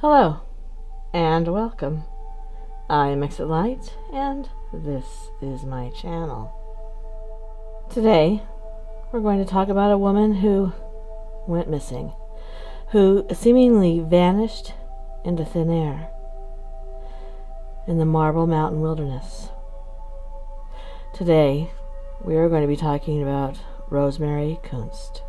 Hello, and welcome. I am Exit Light, and this is my channel. Today, we're going to talk about a woman who went missing, who seemingly vanished into thin air in the Marble Mountain wilderness. Today, we are going to be talking about Rosemary Kunst.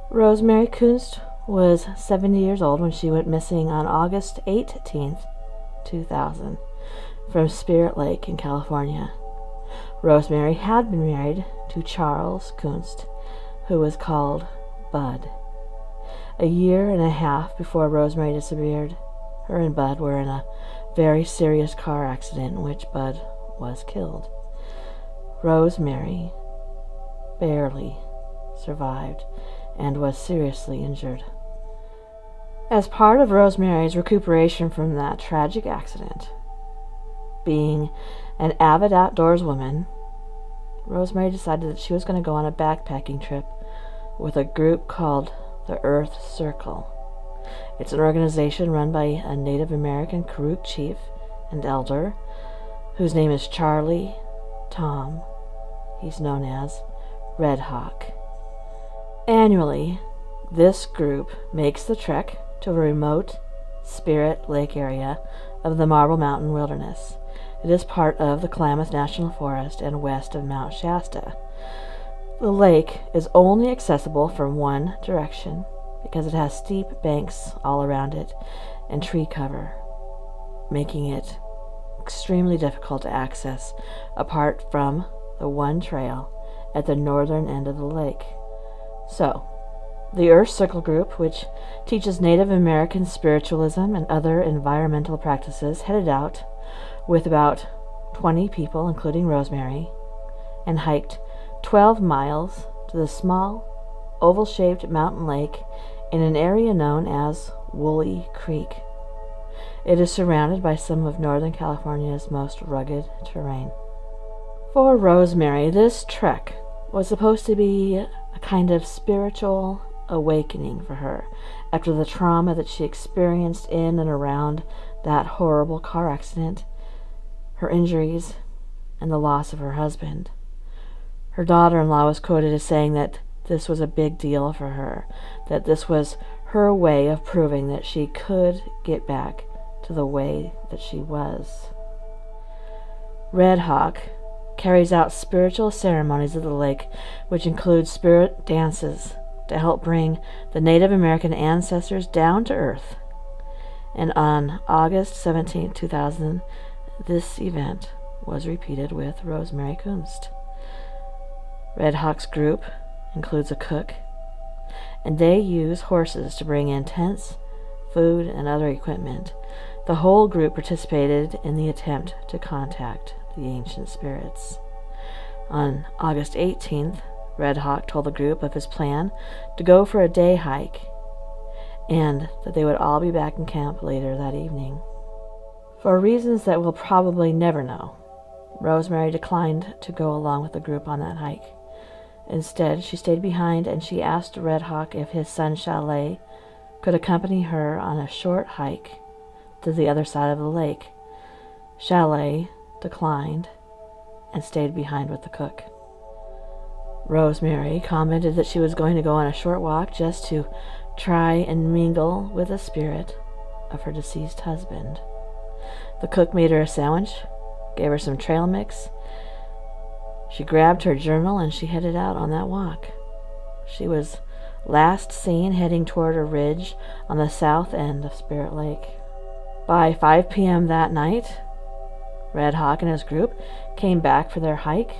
Rosemary Kunst was 70 years old when she went missing on August 18th, 2000, from Spirit Lake in California. Rosemary had been married to Charles Kunst, who was called Bud. A year and a half before Rosemary disappeared, her and Bud were in a very serious car accident in which Bud was killed. Rosemary barely survived and was seriously injured. As part of Rosemary's recuperation from that tragic accident, being an avid outdoors woman, Rosemary decided that she was going to go on a backpacking trip with a group called the Earth Circle. It's an organization run by a Native American Karuk chief and elder whose name is Charlie Tom. He's known as Red Hawk. Annually, this group makes the trek to a remote Spirit Lake area of the Marble Mountain wilderness. It is part of the Klamath National Forest and west of Mount Shasta. The lake is only accessible from one direction because it has steep banks all around it and tree cover, making it extremely difficult to access apart from the one trail at the northern end of the lake. So, the Earth Circle group, which teaches Native American spiritualism and other environmental practices, headed out with about 20 people, including Rosemary, and hiked 12 miles to the small, oval-shaped mountain lake in an area known as Woolly Creek. It is surrounded by some of Northern California's most rugged terrain. For Rosemary, this trek was supposed to be a kind of spiritual awakening for her after the trauma that she experienced in and around that horrible car accident, her injuries, and the loss of her husband. Her daughter-in-law was quoted as saying that this was a big deal for her, that this was her way of proving that she could get back to the way that she was. Red Hawk carries out spiritual ceremonies at the lake, which include spirit dances to help bring the Native American ancestors down to earth. And on August 17, 2000, this event was repeated with Rosemary Kunst. Red Hawk's group includes a cook, and they use horses to bring in tents, food, and other equipment. The whole group participated in the attempt to contact the ancient spirits. On August 18th, Red Hawk told the group of his plan to go for a day hike and that they would all be back in camp later that evening. For reasons that we'll probably never know, Rosemary declined to go along with the group on that hike. Instead, she stayed behind and she asked Red Hawk if his son Chalet could accompany her on a short hike to the other side of the lake. Chalet declined and stayed behind with the cook. Rosemary commented that she was going to go on a short walk just to try and mingle with the spirit of her deceased husband. The cook made her a sandwich, gave her some trail mix. She grabbed her journal and she headed out on that walk. She was last seen heading toward a ridge on the south end of Spirit Lake. By 5 p.m. that night, Red Hawk and his group came back for their hike,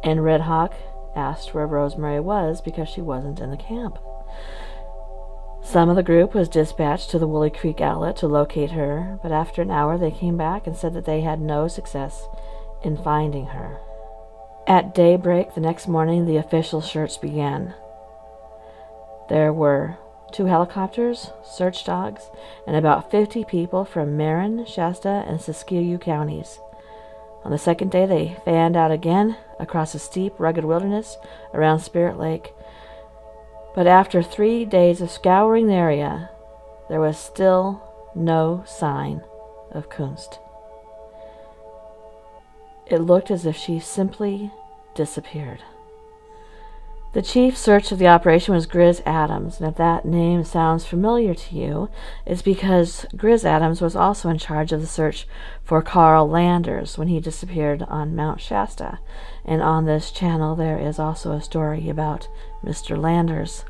and Red Hawk asked where Rosemary was because she wasn't in the camp. Some of the group was dispatched to the Woolly Creek outlet to locate her, but after an hour they came back and said that they had no success in finding her. At daybreak the next morning, the official search began. There were 2 helicopters, search dogs, and about 50 people from Marin, Shasta, and Siskiyou counties. On the second day, they fanned out again across a steep, rugged wilderness around Spirit Lake. But after 3 days of scouring the area, there was still no sign of Kunst. It looked as if she simply disappeared. The chief search of the operation was Grizz Adams, and if that name sounds familiar to you, it's because Grizz Adams was also in charge of the search for Carl Landers when he disappeared on Mount Shasta. And on this channel there is also a story about Mr. Landers.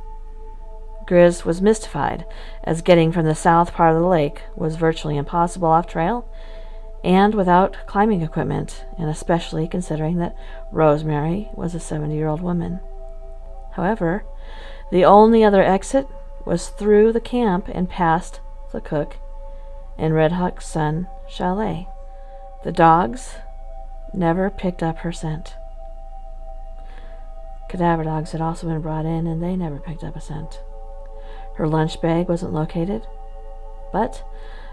Grizz was mystified, as getting from the south part of the lake was virtually impossible off-trail and without climbing equipment, and especially considering that Rosemary was a 70-year-old woman. However, the only other exit was through the camp and past the cook and Red Hawk's Sun chalet. The dogs never picked up her scent. Cadaver dogs had also been brought in, and they never picked up a scent. Her lunch bag wasn't located, but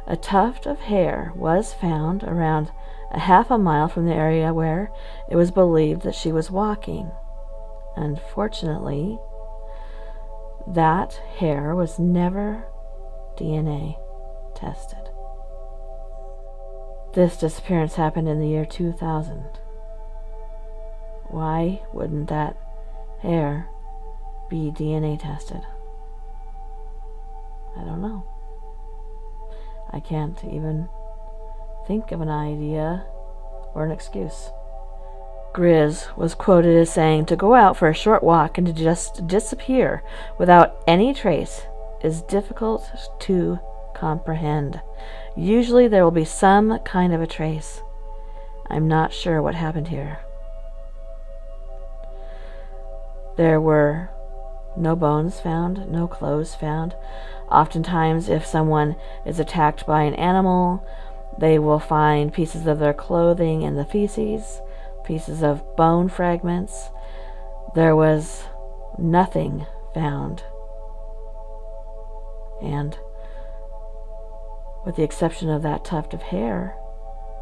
a tuft of hair was found around a half a mile from the area where it was believed that she was walking. Unfortunately, that hair was never DNA tested. This disappearance happened in the year 2000. Why wouldn't that hair be DNA tested? I don't know. I can't even think of an idea or an excuse. Grizz was quoted as saying, "To go out for a short walk and to just disappear without any trace is difficult to comprehend. Usually there will be some kind of a trace. I'm not sure what happened here." There were no bones found, no clothes found. Oftentimes, if someone is attacked by an animal, they will find pieces of their clothing in the feces, pieces of bone fragments. There was nothing found. And with the exception of that tuft of hair,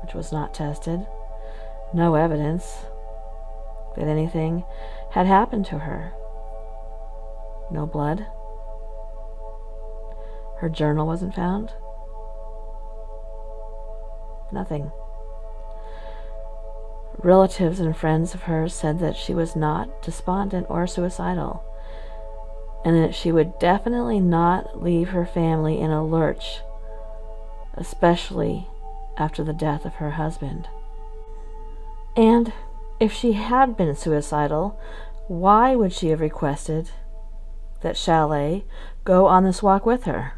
which was not tested, no evidence that anything had happened to her. No blood. Her journal wasn't found. Nothing. Relatives and friends of hers said that she was not despondent or suicidal, and that she would definitely not leave her family in a lurch, especially after the death of her husband. And if she had been suicidal, why would she have requested that Chalet go on this walk with her?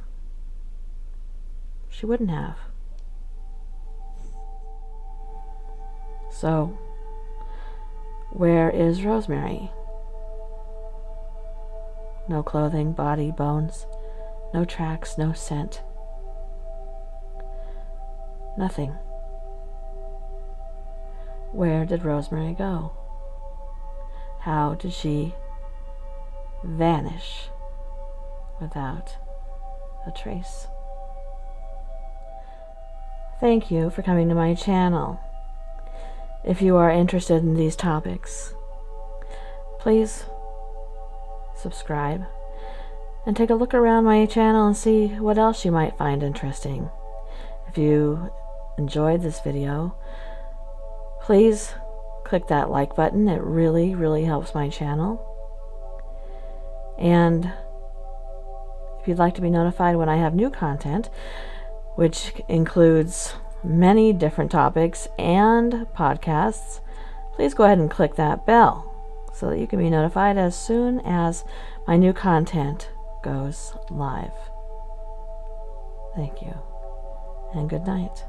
She wouldn't have. So, where is Rosemary? No clothing, body, bones, no tracks, no scent. Nothing. Where did Rosemary go? How did she vanish without a trace? Thank you for coming to my channel. If you are interested in these topics, please subscribe and take a look around my channel and see what else you might find interesting. If you enjoyed this video, please click that like button. It really helps my channel. And if you'd like to be notified when I have new content, which includes many different topics and podcasts, please go ahead and click that bell so that you can be notified as soon as my new content goes live. Thank you, and good night.